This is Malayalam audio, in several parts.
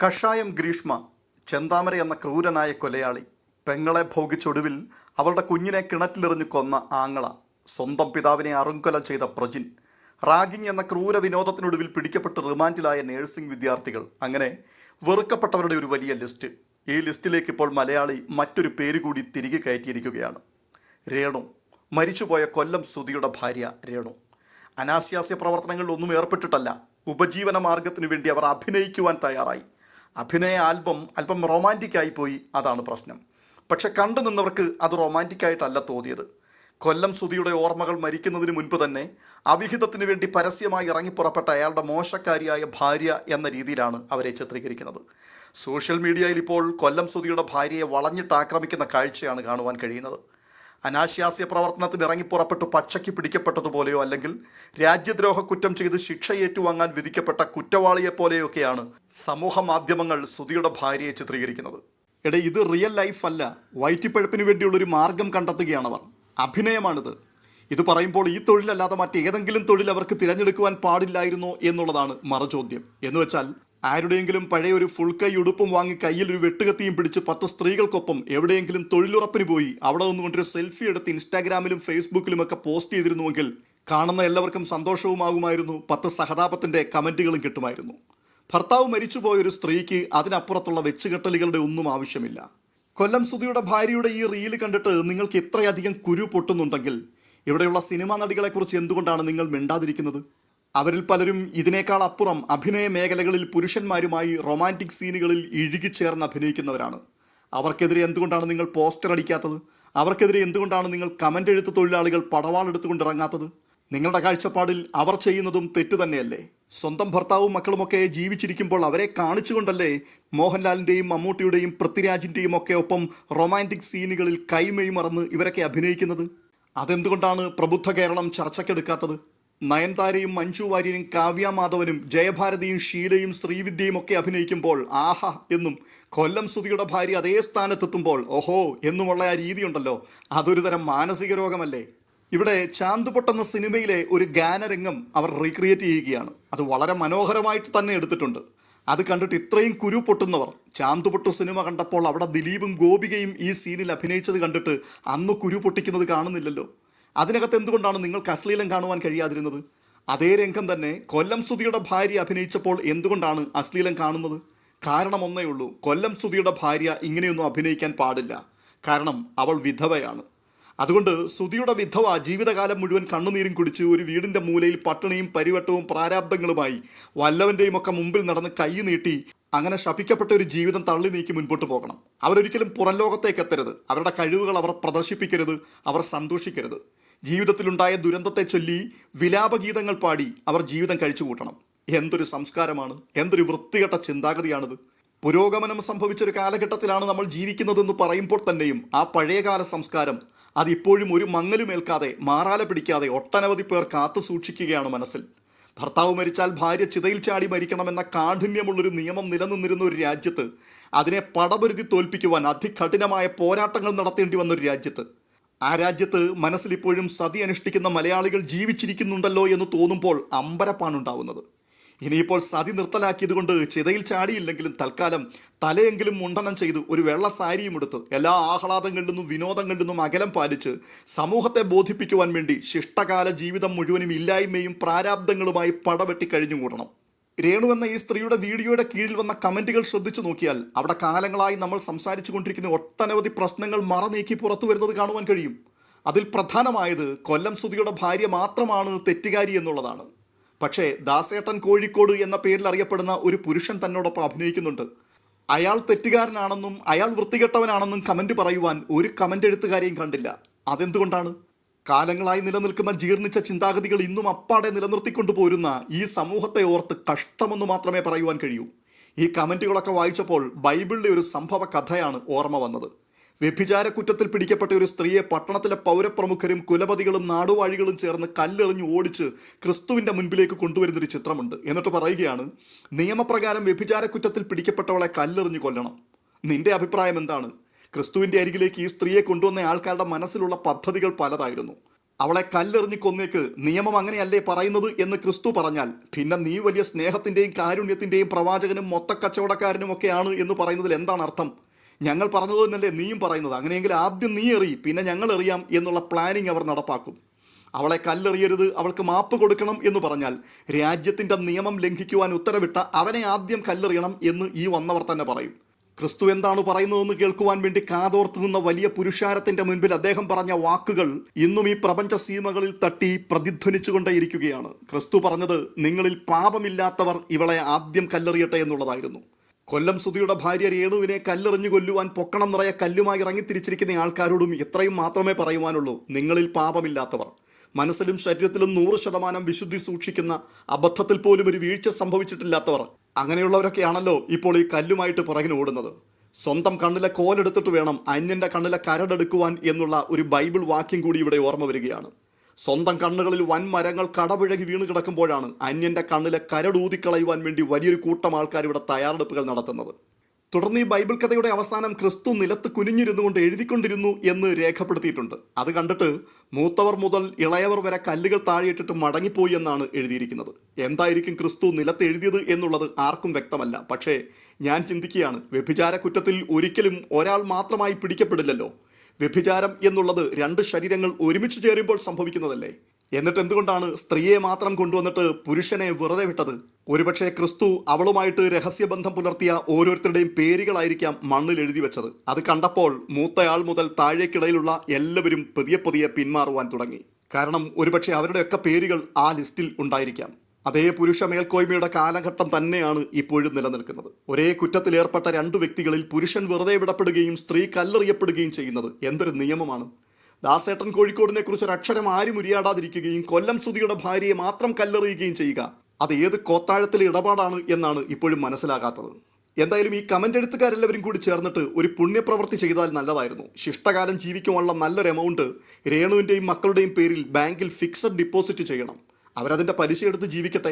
കഷായം ഗ്രീഷ്മ, ചെന്താമര എന്ന ക്രൂരനായ കൊലയാളി, പെങ്ങളെ ഭോഗിച്ചൊടുവിൽ അവളുടെ കുഞ്ഞിനെ കിണറ്റിലെറിഞ്ഞു കൊന്ന ആങ്ങള, സ്വന്തം പിതാവിനെ അറുങ്കൊല ചെയ്ത പ്രജിൻ, റാഗിങ് എന്ന ക്രൂര വിനോദത്തിനൊടുവിൽ പിടിക്കപ്പെട്ട് റിമാൻഡിലായ നേഴ്സിംഗ് വിദ്യാർത്ഥികൾ, അങ്ങനെ വെറുക്കപ്പെട്ടവരുടെ ഒരു വലിയ ലിസ്റ്റ്. ഈ ലിസ്റ്റിലേക്ക് ഇപ്പോൾ മലയാളി മറ്റൊരു പേര് കൂടി തിരികെ കയറ്റിയിരിക്കുകയാണ്. രേണു, മരിച്ചുപോയ കൊല്ലം സുധിയുടെ ഭാര്യ രേണു. അനാശാസ്യ പ്രവർത്തനങ്ങളിൽ ഒന്നും ഏർപ്പെട്ടിട്ടല്ല, ഉപജീവന മാർഗത്തിനു വേണ്ടി അവർ അഭിനയിക്കുവാൻ തയ്യാറായി. അഭിനയ ആൽബം അല്പം റൊമാൻറ്റിക്കായി പോയി, അതാണ് പ്രശ്നം. പക്ഷെ കണ്ടു നിന്നവർക്ക് അത് റൊമാൻറ്റിക്കായിട്ടല്ല തോന്നിയത്. കൊല്ലം സുധിയുടെ ഓർമ്മകൾ മരിക്കുന്നതിന് മുൻപ് തന്നെ അവിഹിതത്തിന് വേണ്ടി പരസ്യമായി ഇറങ്ങിപ്പുറപ്പെട്ട അയാളുടെ മോശക്കാരിയായ ഭാര്യ എന്ന രീതിയിലാണ് അവരെ ചിത്രീകരിക്കുന്നത്. സോഷ്യൽ മീഡിയയിൽ ഇപ്പോൾ കൊല്ലം സുധിയുടെ ഭാര്യയെ വളഞ്ഞിട്ട് ആക്രമിക്കുന്ന കാഴ്ചയാണ് കാണുവാൻ കഴിയുന്നത്. അനാശാസ്യ പ്രവർത്തനത്തിന് ഇറങ്ങിപ്പുറപ്പെട്ടു പച്ചയ്ക്ക് പിടിക്കപ്പെട്ടതുപോലെയോ അല്ലെങ്കിൽ രാജ്യദ്രോഹ കുറ്റം ചെയ്ത് ശിക്ഷ ഏറ്റുവാങ്ങാൻ വിധിക്കപ്പെട്ട കുറ്റവാളിയെപ്പോലെയൊക്കെയാണ് സമൂഹ മാധ്യമങ്ങൾ സുധിയുടെ ഭാര്യയെ ചിത്രീകരിക്കുന്നത്. ഇത് റിയൽ ലൈഫ് അല്ല, വയറ്റിപ്പഴപ്പിന് വേണ്ടിയുള്ളൊരു മാർഗം കണ്ടെത്തുകയാണവർ. അഭിനയമാണിത്. ഇത് പറയുമ്പോൾ ഈ തൊഴിലല്ലാതെ മറ്റേതെങ്കിലും തൊഴിൽ അവർക്ക് തിരഞ്ഞെടുക്കുവാൻ പാടില്ലായിരുന്നോ എന്നുള്ളതാണ് മറുചോദ്യം. എന്ന് വെച്ചാൽ ആരുടെയെങ്കിലും പഴയ ഒരു ഫുൾ കൈ ഉടുപ്പും വാങ്ങി കയ്യിൽ ഒരു വെട്ടുകത്തിയും പിടിച്ച് 10 സ്ത്രീകൾക്കൊപ്പം എവിടെയെങ്കിലും തൊഴിലുറപ്പിന് പോയി അവിടെ നിന്നുകൊണ്ടൊരു സെൽഫി എടുത്ത് ഇൻസ്റ്റാഗ്രാമിലും ഫേസ്ബുക്കിലുമൊക്കെ പോസ്റ്റ് ചെയ്തിരുന്നുവെങ്കിൽ കാണുന്ന എല്ലാവർക്കും സന്തോഷവുമാകുമായിരുന്നു, 10 സഹതാപത്തിൻ്റെ കമൻറ്റുകളും കിട്ടുമായിരുന്നു. ഭർത്താവ് മരിച്ചുപോയൊരു സ്ത്രീക്ക് അതിനപ്പുറത്തുള്ള വെച്ചുകെട്ടലുകളുടെ ഒന്നും ആവശ്യമില്ല. കൊല്ലം സുധിയുടെ ഭാര്യയുടെ ഈ റീല് കണ്ടിട്ട് നിങ്ങൾക്ക് ഇത്രയധികം കുരു പൊട്ടുന്നുണ്ടെങ്കിൽ ഇവിടെയുള്ള സിനിമാ നടികളെക്കുറിച്ച് എന്തുകൊണ്ടാണ് നിങ്ങൾ മിണ്ടാതിരിക്കുന്നത്? അവരിൽ പലരും ഇതിനേക്കാൾ അപ്പുറം അഭിനയ മേഖലകളിൽ പുരുഷന്മാരുമായി റൊമാൻറ്റിക് സീനുകളിൽ ഇഴുകിച്ചേർന്ന് അഭിനയിക്കുന്നവരാണ്. അവർക്കെതിരെ എന്തുകൊണ്ടാണ് നിങ്ങൾ പോസ്റ്റർ അടിക്കാത്തത്? അവർക്കെതിരെ എന്തുകൊണ്ടാണ് നിങ്ങൾ കമൻ്റ് എഴുത്ത് തൊഴിലാളികൾ പടവാളെടുത്തുകൊണ്ടിറങ്ങാത്തത്? നിങ്ങളുടെ കാഴ്ചപ്പാടിൽ അവർ ചെയ്യുന്നതും തെറ്റ് തന്നെയല്ലേ? സ്വന്തം ഭർത്താവും മക്കളുമൊക്കെ ജീവിച്ചിരിക്കുമ്പോൾ അവരെ കാണിച്ചുകൊണ്ടല്ലേ മോഹൻലാലിൻ്റെയും മമ്മൂട്ടിയുടെയും പൃഥ്വിരാജിൻ്റെയും ഒക്കെ ഒപ്പം റൊമാൻറ്റിക് സീനുകളിൽ കൈമെയ് മറന്ന് ഇവരൊക്കെ അഭിനയിക്കുന്നത്? അതെന്തുകൊണ്ടാണ് പ്രബുദ്ധ കേരളം ചർച്ചയ്ക്കെടുക്കാത്തത്? നയൻതാരയും മഞ്ജു വാര്യരും കാവ്യ മാധവനും ജയഭാരതിയും ഷീലയും ശ്രീവിദ്യയും ഒക്കെ അഭിനയിക്കുമ്പോൾ ആഹാ എന്നും കൊല്ലം സുധിയുടെ ഭാര്യ അതേ സ്ഥാനത്തെത്തുമ്പോൾ ഓഹോ എന്നുമുള്ള ആ രീതിയുണ്ടല്ലോ, അതൊരു തരം മാനസിക രോഗമല്ലേ? ഇവിടെ ചാന്തുപൊട്ട് എന്ന സിനിമയിലെ ഒരു ഗാനരംഗം അവർ റീക്രിയേറ്റ് ചെയ്യുകയാണ്. അത് വളരെ മനോഹരമായിട്ട് തന്നെ എടുത്തിട്ടുണ്ട്. അത് കണ്ടിട്ട് ഇത്രയും കുരു പൊട്ടുന്നവർ ചാന്തുപൊട്ട് സിനിമ കണ്ടപ്പോൾ അവിടെ ദിലീപും ഗോപികയും ഈ സീനിൽ അഭിനയിച്ചത് കണ്ടിട്ട് അന്ന് കുരു പൊട്ടിക്കുന്നത് കാണുന്നില്ലല്ലോ. അതിനകത്ത് എന്തുകൊണ്ടാണ് നിങ്ങൾക്ക് അശ്ലീലം കാണുവാൻ കഴിയാതിരുന്നത്? അതേ രംഗം തന്നെ കൊല്ലം സുധിയുടെ ഭാര്യ അഭിനയിച്ചപ്പോൾ എന്തുകൊണ്ടാണ് അശ്ലീലം കാണുന്നത്? കാരണം ഒന്നേ ഉള്ളൂ, കൊല്ലം സുധിയുടെ ഭാര്യ ഇങ്ങനെയൊന്നും അഭിനയിക്കാൻ പാടില്ല. കാരണം അവൾ വിധവയാണ്. അതുകൊണ്ട് സുധിയുടെ വിധവ ജീവിതകാലം മുഴുവൻ കണ്ണുനീരും കുടിച്ച് ഒരു വീടിൻ്റെ മൂലയിൽ പട്ടിണിയും പരിവട്ടവും പ്രാരാബ്ദങ്ങളുമായി വല്ലവൻ്റെയും ഒക്കെ മുമ്പിൽ നടന്ന് കൈ നീട്ടി അങ്ങനെ ശപിക്കപ്പെട്ട ഒരു ജീവിതം തള്ളി നീക്കി മുൻപോട്ട് പോകണം. അവരൊരിക്കലും പുറം ലോകത്തേക്ക് എത്തരുത്. അവരുടെ കഴിവുകൾ അവർ പ്രദർശിപ്പിക്കരുത്. അവർ സന്തോഷിക്കരുത്. ജീവിതത്തിലുണ്ടായ ദുരന്തത്തെ ചൊല്ലി വിലാപഗീതങ്ങൾ പാടി അവർ ജീവിതം കഴിച്ചു കൂട്ടണം. എന്തൊരു സംസ്കാരമാണ്, എന്തൊരു വൃത്തികെട്ട ചിന്താഗതിയാണിത്. പുരോഗമനം സംഭവിച്ചൊരു കാലഘട്ടത്തിലാണ് നമ്മൾ ജീവിക്കുന്നതെന്ന് പറയുമ്പോൾ തന്നെയും ആ പഴയകാല സംസ്കാരം അതിപ്പോഴും ഒരു മങ്ങലുമേൽക്കാതെ മാറാല പിടിക്കാതെ ഒട്ടനവധി പേർ കാത്തു സൂക്ഷിക്കുകയാണ് മനസ്സിൽ. ഭർത്താവ് മരിച്ചാൽ ഭാര്യ ചിതയിൽ ചാടി മരിക്കണമെന്ന കാഠിന്യമുള്ളൊരു നിയമം നിലനിന്നിരുന്ന ഒരു രാജ്യത്ത്, അതിനെ പടപൊരുതി തോൽപ്പിക്കുവാൻ അതികഠിനമായ പോരാട്ടങ്ങൾ നടത്തേണ്ടി വന്നൊരു രാജ്യത്ത്, ആ രാജ്യത്ത് മനസ്സിലിപ്പോഴും സതി അനുഷ്ഠിക്കുന്ന മലയാളികൾ ജീവിച്ചിരിക്കുന്നുണ്ടല്ലോ എന്ന് തോന്നുമ്പോൾ അമ്പരപ്പാണുണ്ടാവുന്നത്. ഇനിയിപ്പോൾ സതി നിർത്തലാക്കിയത് കൊണ്ട് ചിതയിൽ ചാടിയില്ലെങ്കിലും തൽക്കാലം തലയെങ്കിലും മുണ്ടനം ചെയ്ത് ഒരു വെള്ള സാരിയും എടുത്ത് എല്ലാ ആഹ്ലാദങ്ങളിൽ നിന്നും വിനോദങ്ങളിൽ നിന്നും അകലം പാലിച്ച് സമൂഹത്തെ ബോധിപ്പിക്കുവാൻ വേണ്ടി ശിഷ്ടകാല ജീവിതം മുഴുവനും ഇല്ലായ്മയും പ്രാരാബ്ദങ്ങളുമായി പടവെട്ടി കഴിഞ്ഞുകൂടണം. രേണു എന്ന ഈ സ്ത്രീയുടെ വീഡിയോയുടെ കീഴിൽ വന്ന കമൻറ്റുകൾ ശ്രദ്ധിച്ചു നോക്കിയാൽ അവിടെ കാലങ്ങളായി നമ്മൾ സംസാരിച്ചു കൊണ്ടിരിക്കുന്ന ഒട്ടനവധി പ്രശ്നങ്ങൾ മറനീക്കി പുറത്തു വരുന്നത് കാണുവാൻ കഴിയും. അതിൽ പ്രധാനമായത് കൊല്ലം സുധിയുടെ ഭാര്യ മാത്രമാണ് തെറ്റുകാരി എന്നുള്ളതാണ്. പക്ഷേ ദാസേട്ടൻ കോഴിക്കോട് എന്ന പേരിൽ അറിയപ്പെടുന്ന ഒരു പുരുഷൻ തന്നോടൊപ്പം അഭിനയിക്കുന്നുണ്ട്. അയാൾ തെറ്റുകാരനാണെന്നും അയാൾ വൃത്തികെട്ടവനാണെന്നും കമൻറ്റ് പറയുവാൻ ഒരു കമൻറ്റ് എഴുത്തുകാരെയും കണ്ടില്ല. അതെന്തുകൊണ്ടാണ്? കാലങ്ങളായി നിലനിൽക്കുന്ന ജീർണിച്ച ചിന്താഗതികൾ ഇന്നും അപ്പാടെ നിലനിർത്തിക്കൊണ്ടു പോരുന്ന ഈ സമൂഹത്തെ ഓർത്ത് കഷ്ടമെന്ന് മാത്രമേ പറയുവാൻ കഴിയൂ. ഈ കമൻറ്റുകളൊക്കെ വായിച്ചപ്പോൾ ബൈബിളിലെ ഒരു സംഭവ കഥയാണ് ഓർമ്മ വന്നത്. വ്യഭിചാര കുറ്റത്തിൽ പിടിക്കപ്പെട്ട ഒരു സ്ത്രീയെ പട്ടണത്തിലെ പൗരപ്രമുഖരും കുലപതികളും നാടുവാഴികളും ചേർന്ന് കല്ലെറിഞ്ഞ് ഓടിച്ച് ക്രിസ്തുവിൻ്റെ മുൻപിലേക്ക് കൊണ്ടുവരുന്നൊരു ചിത്രമുണ്ട്. എന്നിട്ട് പറയുകയാണ്, നിയമപ്രകാരം വ്യഭിചാര കുറ്റത്തിൽ പിടിക്കപ്പെട്ടവളെ കല്ലെറിഞ്ഞ് കൊല്ലണം. നിന്റെ അഭിപ്രായം എന്താണ്? ക്രിസ്തുവിൻ്റെ അരികിലേക്ക് ഈ സ്ത്രീയെ കൊണ്ടുവന്ന ആൾക്കാരുടെ മനസ്സിലുള്ള പദ്ധതികൾ പലതായിരുന്നു. അവളെ കല്ലെറിഞ്ഞ് കൊന്നേക്ക്, നിയമം അങ്ങനെയല്ലേ പറയുന്നത് എന്ന് ക്രിസ്തു പറഞ്ഞാൽ പിന്നെ നീ വലിയ സ്നേഹത്തിൻ്റെയും കാരുണ്യത്തിൻ്റെയും പ്രവാചകനും മൊത്തക്കച്ചവടക്കാരനും ഒക്കെയാണ് എന്ന് പറയുന്നതിൽ എന്താണ് അർത്ഥം? ഞങ്ങൾ പറഞ്ഞത് തന്നെയല്ലേ നീയും പറയുന്നത്? അങ്ങനെയെങ്കിൽ ആദ്യം നീ എറി, പിന്നെ ഞങ്ങൾ എറിയാം എന്നുള്ള പ്ലാനിങ് അവർ നടപ്പാക്കും. അവളെ കല്ലെറിയരുത്, അവൾക്ക് മാപ്പ് കൊടുക്കണം എന്ന് പറഞ്ഞാൽ രാജ്യത്തിൻ്റെ നിയമം ലംഘിക്കുവാൻ ഉത്തരവിട്ട അവനെ ആദ്യം കല്ലെറിയണം എന്ന് ഈ വന്നവർ തന്നെ പറയും. ക്രിസ്തു എന്താണ് പറയുന്നതെന്ന് കേൾക്കുവാൻ വേണ്ടി കാതോർത്ത് നിന്ന വലിയ പുരുഷാരത്തിന്റെ മുൻപിൽ അദ്ദേഹം പറഞ്ഞ വാക്കുകൾ ഇന്നും ഈ പ്രപഞ്ച സീമകളിൽ തട്ടി പ്രതിധ്വനിച്ചുകൊണ്ടേയിരിക്കുകയാണ്. ക്രിസ്തു പറഞ്ഞത് നിങ്ങളിൽ പാപമില്ലാത്തവർ ഇവളെ ആദ്യം കല്ലെറിയട്ടെ എന്നുള്ളതായിരുന്നു. കൊല്ലം സുധിയുടെ ഭാര്യ രേണുവിനെ കല്ലെറിഞ്ഞു കൊല്ലുവാൻ പൊക്കണം നിറയെ കല്ലുമായി ഇറങ്ങിത്തിരിച്ചിരിക്കുന്ന ആൾക്കാരോടും ഇത്രയും മാത്രമേ പറയുവാനുള്ളൂ: നിങ്ങളിൽ പാപമില്ലാത്തവർ, മനസ്സിലും ശരീരത്തിലും 100% വിശുദ്ധി സൂക്ഷിക്കുന്ന, അബദ്ധത്തിൽ പോലും ഒരു വീഴ്ച സംഭവിച്ചിട്ടില്ലാത്തവർ, അങ്ങനെയുള്ളവരൊക്കെയാണല്ലോ ഇപ്പോൾ ഈ കല്ലുമായിട്ട് പുറകിന് ഓടുന്നത്. സ്വന്തം കണ്ണിലെ കോലെടുത്തിട്ട് വേണം അന്യൻ്റെ കണ്ണിലെ കരടെടുക്കുവാൻ എന്നുള്ള ഒരു ബൈബിൾ വാക്യം കൂടി ഇവിടെ ഓർമ്മ വരികയാണ്. സ്വന്തം കണ്ണുകളിൽ വൻമരങ്ങൾ കടപുഴകി വീണ് കിടക്കുമ്പോഴാണ് അന്യൻ്റെ കണ്ണിലെ കരടൂതിക്കളയുവാൻ വേണ്ടി വലിയൊരു കൂട്ടം ആൾക്കാർ ഇവിടെ തയ്യാറെടുപ്പുകൾ നടത്തുന്നത്. തുടർന്ന് ഈ ബൈബിൾ കഥയുടെ അവസാനം ക്രിസ്തു നിലത്ത് കുനിഞ്ഞിരുന്നു കൊണ്ട് എഴുതിക്കൊണ്ടിരുന്നു എന്ന് രേഖപ്പെടുത്തിയിട്ടുണ്ട്. അത് കണ്ടിട്ട് മൂത്തവർ മുതൽ ഇളയവർ വരെ കല്ലുകൾ താഴെയിട്ടിട്ട് മടങ്ങിപ്പോയി എന്നാണ് എഴുതിയിരിക്കുന്നത്. എന്തായിരിക്കും ക്രിസ്തു നിലത്ത് എഴുതിയത് എന്നുള്ളത് ആർക്കും വ്യക്തമല്ല. പക്ഷേ ഞാൻ ചിന്തിക്കുകയാണ്, വ്യഭിചാര കുറ്റത്തിൽ ഒരിക്കലും ഒരാൾ മാത്രമായി പിടിക്കപ്പെടില്ലല്ലോ. വ്യഭിചാരം എന്നുള്ളത് 2 ശരീരങ്ങൾ ഒരുമിച്ച് ചേരുമ്പോൾ സംഭവിക്കുന്നതല്ലേ. എന്നിട്ട് എന്തുകൊണ്ടാണ് സ്ത്രീയെ മാത്രം കൊണ്ടുവന്നിട്ട് പുരുഷനെ വെറുതെ വിട്ടത്? ഒരുപക്ഷെ ക്രിസ്തു അവളുമായിട്ട് രഹസ്യബന്ധം പുലർത്തിയ ഓരോരുത്തരുടെയും പേരുകളായിരിക്കാം മണ്ണിൽ എഴുതി വെച്ചത്. അത് കണ്ടപ്പോൾ മൂത്തയാൾ മുതൽ താഴേക്കിടയിലുള്ള എല്ലാവരും പതിയെ പിന്മാറുവാൻ തുടങ്ങി. കാരണം ഒരുപക്ഷെ അവരുടെയൊക്കെ പേരുകൾ ആ ലിസ്റ്റിൽ ഉണ്ടായിരിക്കാം. അതേ പുരുഷ മേൽക്കോയ്മയുടെ കാലഘട്ടം തന്നെയാണ് ഇപ്പോഴും നിലനിൽക്കുന്നത്. ഒരേ കുറ്റത്തിലേർപ്പെട്ട 2 വ്യക്തികളിൽ പുരുഷൻ വെറുതെ വിടപ്പെടുകയും സ്ത്രീ കല്ലെറിയപ്പെടുകയും ചെയ്യുന്നത് എന്തൊരു നിയമമാണ്! ദാസേട്ടൻ കോഴിക്കോടിനെ കുറിച്ച് ഒരക്ഷരം ആരും ഉരിയാടാതിരിക്കുകയും കൊല്ലം സുധിയുടെ ഭാര്യയെ മാത്രം കല്ലെറിയുകയും ചെയ്യുക, അത് ഏത് കോത്താഴത്തിലെ ഇടപാടാണ് എന്നാണ് ഇപ്പോഴും മനസ്സിലാകാത്തത്. എന്തായാലും ഈ കമൻ്റ് എഴുത്തുകാരെല്ലാവരും കൂടി ചേർന്നിട്ട് ഒരു പുണ്യപ്രവൃത്തി ചെയ്താൽ നല്ലതായിരുന്നു. ശിഷ്ടകാലം ജീവിക്കുവാനുള്ള നല്ലൊരു എമൗണ്ട് രേണുവിൻ്റെയും മക്കളുടെയും പേരിൽ ബാങ്കിൽ ഫിക്സഡ് ഡിപ്പോസിറ്റ് ചെയ്യണം. അവരതിൻ്റെ പലിശ എടുത്ത് ജീവിക്കട്ടെ.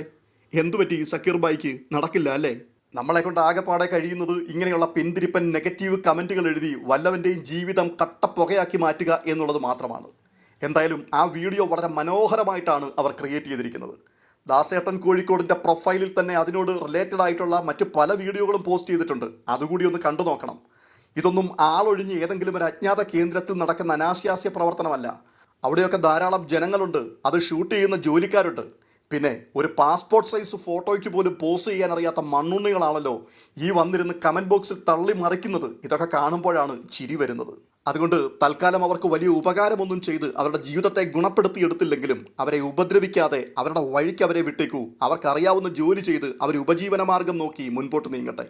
എന്തുപറ്റി സക്കീർ ബായിക്ക്? നടക്കില്ല അല്ലേ? നമ്മളെ കൊണ്ട് ആകെപ്പാടെ കഴിയുന്നത് ഇങ്ങനെയുള്ള പിന്തിരിപ്പൻ നെഗറ്റീവ് കമൻറ്റുകൾ എഴുതി വല്ലവൻ്റെയും ജീവിതം കട്ടപ്പുകയാക്കി മാറ്റുക എന്നുള്ളത് മാത്രമാണ്. എന്തായാലും ആ വീഡിയോ വളരെ മനോഹരമായിട്ടാണ് അവർ ക്രിയേറ്റ് ചെയ്തിരിക്കുന്നത്. ദാസേട്ടൻ കോഴിക്കോടിൻ്റെ പ്രൊഫൈലിൽ തന്നെ അതിനോട് റിലേറ്റഡ് ആയിട്ടുള്ള മറ്റ് പല വീഡിയോകളും പോസ്റ്റ് ചെയ്തിട്ടുണ്ട്. അതുകൂടി ഒന്ന് കണ്ടു നോക്കണം. ഇതൊന്നും ആളൊഴിഞ്ഞ് ഏതെങ്കിലും ഒരു അജ്ഞാത കേന്ദ്രത്തിൽ നടക്കുന്ന അനാശാസ്യ പ്രവർത്തനമല്ല. അവിടെയൊക്കെ ധാരാളം ജനങ്ങളുണ്ട്, അത് ഷൂട്ട് ചെയ്യുന്ന ജോലിക്കാരുണ്ട്. പിന്നെ ഒരു പാസ്പോർട്ട് സൈസ് ഫോട്ടോയ്ക്ക് പോലും പോസ് ചെയ്യാൻ അറിയാത്ത മണ്ണുണ്ണികളാണല്ലോ ഈ വന്നിരുന്ന് കമൻറ്റ് ബോക്സിൽ തള്ളി മറിക്കുന്നത്. ഇതൊക്കെ കാണുമ്പോഴാണ് ചിരി വരുന്നത്. അതുകൊണ്ട് തൽക്കാലം അവർക്ക് വലിയ ഉപകാരമൊന്നും ചെയ്ത് അവരുടെ ജീവിതത്തെ ഗുണപ്പെടുത്തിയെടുത്തില്ലെങ്കിലും അവരെ ഉപദ്രവിക്കാതെ അവരുടെ വഴിക്ക് അവരെ വിട്ടേക്കൂ. അവർക്കറിയാവുന്ന ജോലി ചെയ്ത് അവർ ഉപജീവനമാർഗം നോക്കി മുൻപോട്ട് നീങ്ങട്ടെ.